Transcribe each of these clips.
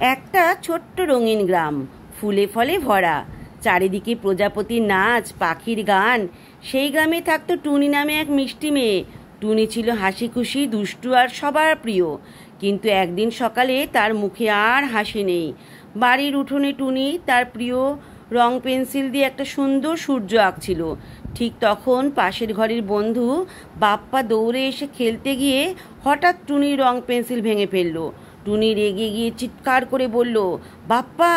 একটা ছোট্ট রঙিন গ্রাম, ফুলে ফলে ভরা, চারিদিকে প্রজাপতির নাচ, পাখির গান। সেই গ্রামে থাকতো টুনি নামে এক মিষ্টি মেয়ে। টুনি ছিল হাসি খুশি, দুষ্টু আর সবার প্রিয়। কিন্তু একদিন সকালে তার মুখে আর হাসি নেই। বাড়ির উঠোনে টুনি তার প্রিয় রং পেন্সিল দিয়ে একটা সুন্দর সূর্য আঁকছিল। ঠিক তখন পাশের ঘরের বন্ধু বাপ্পা দৌড়ে এসে খেলতে গিয়ে হঠাৎ টুনির রং পেন্সিল ভেঙে ফেললো। টুনি রেগে গিয়ে চিৎকার করে বলল, বাপ্পা,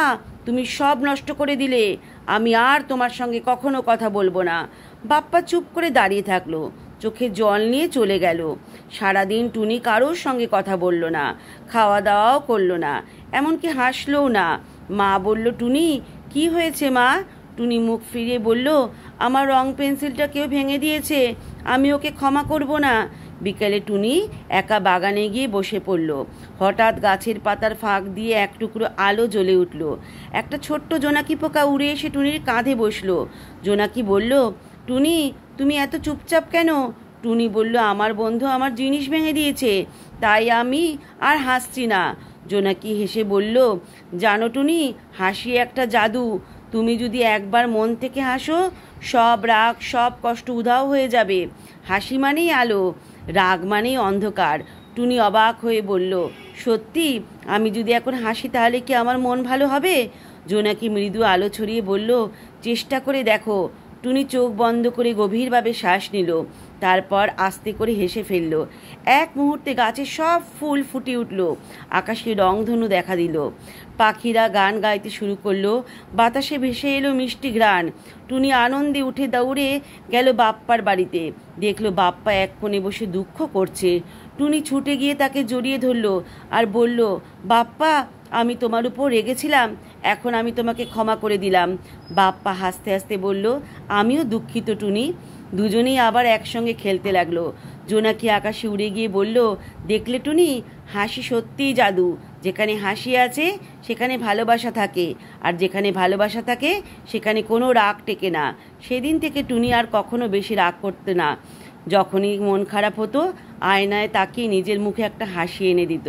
তুমি সব নষ্ট করে দিলে, আমি আর তোমার সঙ্গে কখনো কথা বলবো না। বাপ্পা চুপ করে দাঁড়িয়ে থাকলো, চোখে জল নিয়ে চলে গেল। সারাদিন টুনি কারোর সঙ্গে কথা বলল না, খাওয়া দাওয়াও করলো না, এমনকি হাসলও না। মা বলল, টুনি, কি হয়েছে মা? টুনি মুখ ফিরিয়ে বলল, আমার রং পেন্সিলটা কেউ ভেঙে দিয়েছে, আমি ওকে ক্ষমা করব না। বিকেলে টুনি একা বাগানে গিয়ে বসে পড়ল। হঠাৎ গাছের পাতার ফাঁক দিয়ে এক টুকরো আলো জ্বলে উঠল। একটা ছোট্ট জোনাকি পোকা উড়ে এসে টুনির কাঁধে বসলো। জোনাকি বলল, টুনি, তুমি এত চুপচাপ কেন? টুনি বলল, আমার বন্ধু আমার জিনিস ভেঙে দিয়েছে, তাই আমি আর হাসছি না। জোনাকি হেসে বলল, জানো টুনি, হাসি একটা জাদু। তুমি যদি একবার মন থেকে হাসো, সব রাগ, সব কষ্ট উধাও হয়ে যাবে। হাসি মানেই আলো, রাগ মানেই অন্ধকার। টুনি অবাক হয়ে বলল, সত্যি? আমি যদি এখন হাসি তাহলে কি আমার মন ভালো হবে? জোনাকি মৃদু আলো ছড়িয়ে বলল, চেষ্টা করে দেখো। টুনি চোখ বন্ধ করে গভীরভাবে শ্বাস নিল, তারপর আস্তে করে হেসে ফেলল। এক মুহূর্তে গাছের সব ফুল ফুটে উঠল, আকাশে রংধনু দেখা দিল, পাখিরা গান গাইতে শুরু করলো, বাতাসে ভেসে এলো মিষ্টি ঘ্রাণ। টুনি আনন্দে উঠে দৌড়ে গেল বাপ্পার বাড়িতে। দেখলো বাপ্পা এক কোণে বসে দুঃখ করছে। টুনি ছুটে গিয়ে তাকে জড়িয়ে ধরল আর বলল, বাপ্পা, আমি তোমার উপর রেগেছিলাম, এখন আমি তোমাকে ক্ষমা করে দিলাম। বাপ্পা হাসতে হাসতে বলল, আমিও দুঃখিত টুনি। দুজনেই আবার একসঙ্গে খেলতে লাগলো। জোনাকি আকাশে উড়ে গিয়ে বলল, দেখলে টুনি, হাসি সত্যিই জাদু। যেখানে হাসি আছে সেখানে ভালোবাসা থাকে, আর যেখানে ভালোবাসা থাকে সেখানে কোনো রাগ টেকে না। সেদিন থেকে টুনি আর কখনো বেশি রাগ করতে না। যখনই মন খারাপ হতো, আয়নায় তাকিয়ে নিজের মুখে একটা হাসি এনে দিত,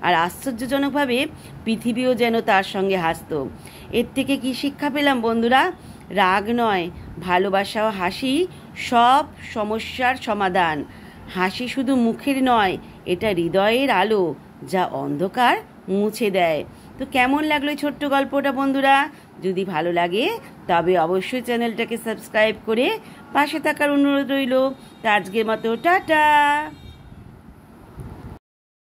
আর আশ্চর্যজনকভাবে পৃথিবীও যেন তার সঙ্গে হাসত। এর থেকে কি শিক্ষা পেলাম বন্ধুরা? রাগ নয়, ভালোবাসা ও হাসি সব সমস্যার সমাধান। হাসি শুধু মুখের নয়, এটা হৃদয়ের আলো, যা অন্ধকার মুছে দেয়। তো কেমন লাগলো এই ছোট্ট গল্পটা বন্ধুরা? যদি ভালো লাগে তবে অবশ্যই চ্যানেলটাকে সাবস্ক্রাইব করে পাশে থাকার অনুরোধ রইল। তা আজকের মতো টাটা।